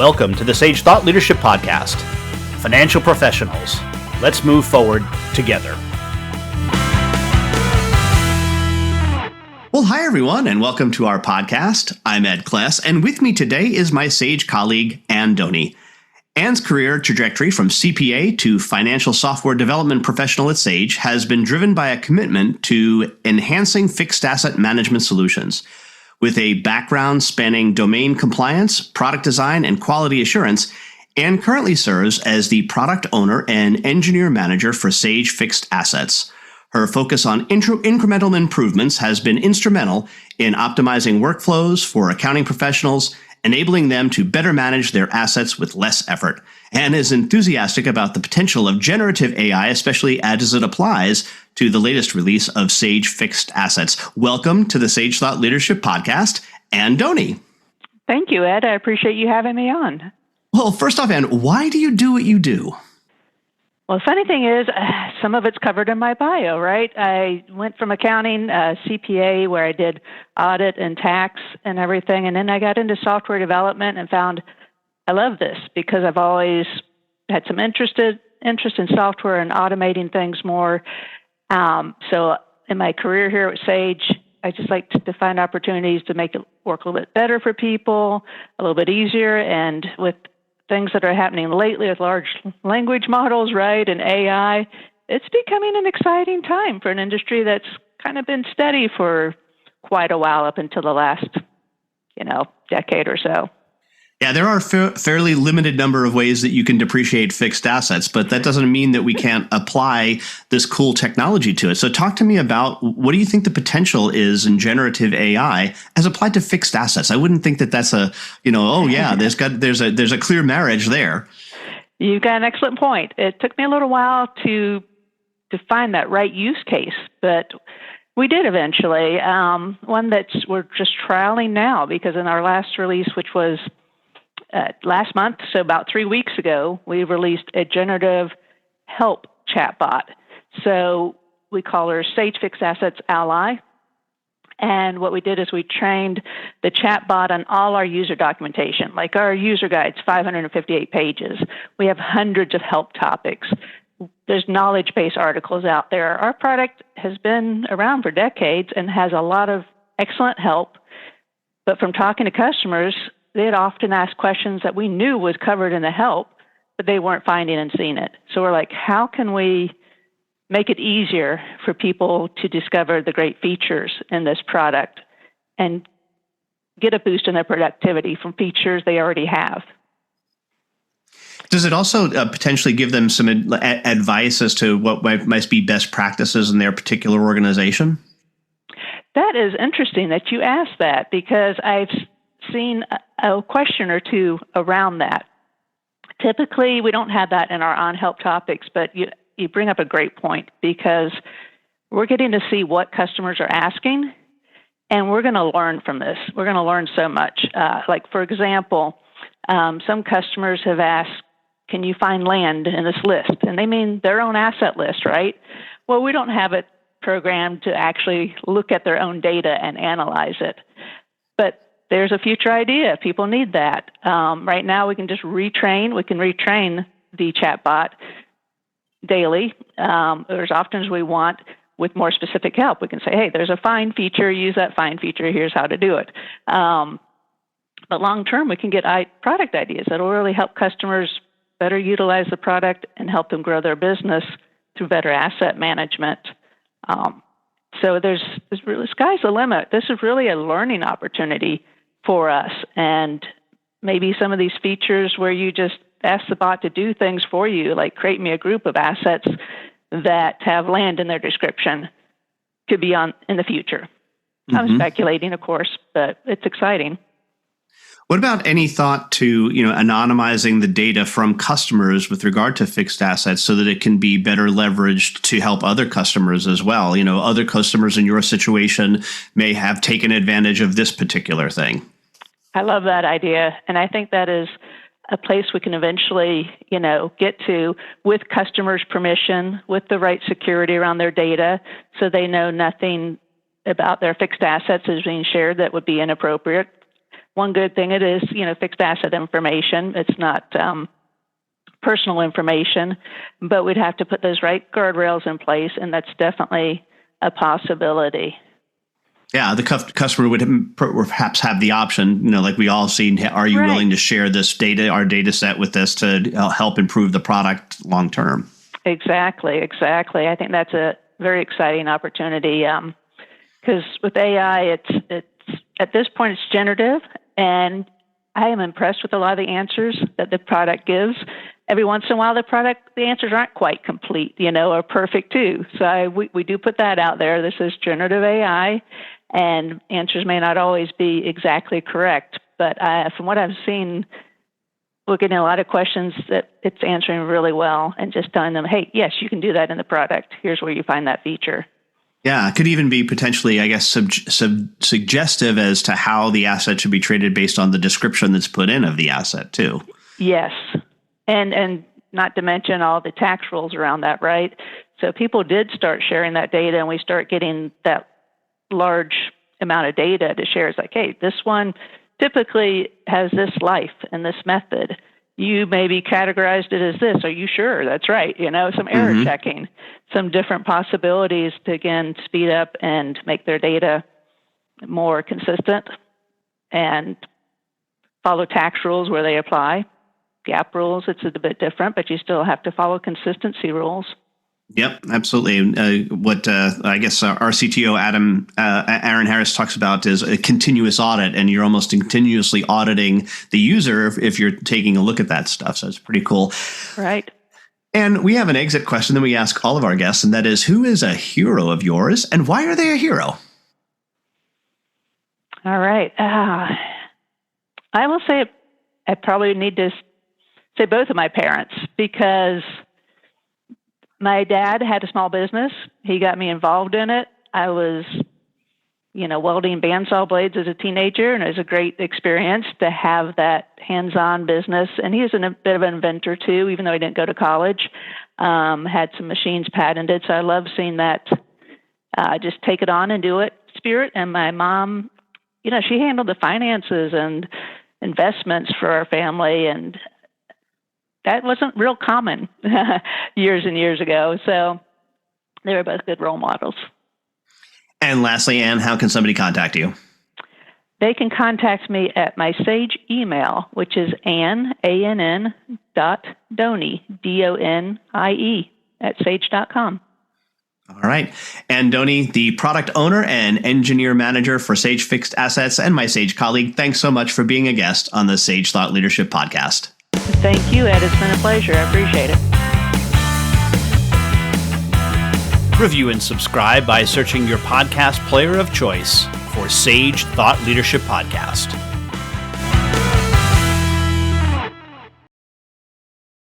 Welcome to the Sage Thought Leadership Podcast. Financial professionals, let's move forward together. Well, hi, everyone, and welcome to our podcast. I'm Ed Kless, and with me today is my Sage colleague, Donie. Anne's career trajectory from CPA to financial software development professional at Sage has been driven by a commitment to enhancing fixed asset management solutions. With a background spanning domain compliance, product design, and quality assurance, Anne currently serves as the product owner and engineer manager for Sage Fixed Assets. Her focus on incremental improvements has been instrumental in optimizing workflows for accounting professionals, enabling them to better manage their assets with less effort. Anne is enthusiastic about the potential of generative AI, especially as it applies to the latest release of Sage Fixed Assets. Welcome to the Sage Thought Leadership Podcast, Anne Donie. Thank you, Ed. I appreciate you having me on. Well, first off, Anne, why do you do what you do? Well, the funny thing is, some of it's covered in my bio, right? I went from accounting, CPA, where I did audit and tax and everything, and then I got into software development and found I love this because I've always had some interest in software and automating things more. So in my career here at Sage, I just like to find opportunities to make it work a little bit better for people, a little bit easier, and with things that are happening lately with large language models, right, and AI, it's becoming an exciting time for an industry that's kind of been steady for quite a while up until the last, decade or so. Yeah, there are fairly limited number of ways that you can depreciate fixed assets, but that doesn't mean that we can't apply this cool technology to it. So talk to me about what do you think the potential is in generative AI as applied to fixed assets? I wouldn't think that that's there's a clear marriage there. You've got an excellent point. It took me a little while to find that right use case, but we did eventually. One that we're just trialing now because in our last release, which was last month, so about 3 weeks ago, we released a generative help chatbot. So we call her Sage Fixed Assets Ally. And what we did is we trained the chatbot on all our user documentation, like our user guides, 558 pages. We have hundreds of help topics. There's knowledge base articles out there. Our product has been around for decades and has a lot of excellent help. But from talking to customers, they'd often ask questions that we knew was covered in the help, but they weren't finding and seeing it. So we're like, how can we make it easier for people to discover the great features in this product and get a boost in their productivity from features they already have? Does it also potentially give them some advice as to what might be best practices in their particular organization? That is interesting that you asked that because I've seen a question or two around that. Typically, we don't have that in our on-help topics, but you bring up a great point because we're getting to see what customers are asking, and we're going to learn from this. We're going to learn so much. Like, for example, some customers have asked, can you find land in this list? And they mean their own asset list, right? Well, we don't have it programmed to actually look at their own data and analyze it. But there's a future idea. People need that. Right now, we can just retrain. We can retrain the chatbot daily, or as often as we want, with more specific help. We can say, hey, there's a find feature. Use that find feature. Here's how to do it. But long term, we can get product ideas that will really help customers better utilize the product and help them grow their business through better asset management. So there's really, sky's the limit. This is really a learning opportunity for us. And maybe some of these features where you just ask the bot to do things for you, like create me a group of assets that have land in their description, could be on in the future. Mm-hmm. I'm speculating, of course, but it's exciting. What about any thought to, anonymizing the data from customers with regard to fixed assets so that it can be better leveraged to help other customers as well? Other customers in your situation may have taken advantage of this particular thing. I love that idea. And I think that is a place we can eventually, get to with customers' permission, with the right security around their data, so they know nothing about their fixed assets is being shared that would be inappropriate. one good thing, it is, fixed asset information. It's not personal information, but we'd have to put those right guardrails in place, and that's definitely a possibility. Yeah, the customer would perhaps have the option, like we all seen, are you willing to share this data, our data set with us to help improve the product long term? Exactly. I think that's a very exciting opportunity because with AI, it's at this point, it's generative, and I am impressed with a lot of the answers that the product gives. Every once in a while, the answers aren't quite complete, or perfect too. So we do put that out there. This is generative AI, and answers may not always be exactly correct. But from what I've seen, we're getting a lot of questions that it's answering really well, and just telling them, hey, yes, you can do that in the product. Here's where you find that feature. Yeah, it could even be potentially, I guess, suggestive as to how the asset should be treated based on the description that's put in of the asset too. Yes. And not to mention all the tax rules around that, right? So people did start sharing that data, and we start getting that large amount of data to share. It's like, hey, this one typically has this life and this method. You maybe categorized it as this. Are you sure that's right? Some error checking, some different possibilities to, again, speed up and make their data more consistent and follow tax rules where they apply. GAAP rules, it's a bit different, but you still have to follow consistency rules. Yep, absolutely. What I guess our CTO, Aaron Harris, talks about is a continuous audit, and you're almost continuously auditing the user if you're taking a look at that stuff. So it's pretty cool. Right. And we have an exit question that we ask all of our guests, and that is, who is a hero of yours, and why are they a hero? All right. I will say I probably need to say both of my parents, because my dad had a small business. He got me involved in it. I was, welding bandsaw blades as a teenager, and it was a great experience to have that hands-on business. And he was a bit of an inventor too, even though he didn't go to college. Had some machines patented, so I love seeing that just take it on and do it spirit. And my mom, she handled the finances and investments for our family, and that wasn't real common years and years ago. So they were both good role models. And lastly, Ann, how can somebody contact you? They can contact me at my Sage email, which is Ann, ANN, Donie, DONIE, @sage.com. All right. And Donie, the product owner and engineer manager for Sage Fixed Assets and my Sage colleague, thanks so much for being a guest on the Sage Thought Leadership Podcast. Thank you, Ed. It's been a pleasure. I appreciate it. Review and subscribe by searching your podcast player of choice for Sage Thought Leadership Podcast.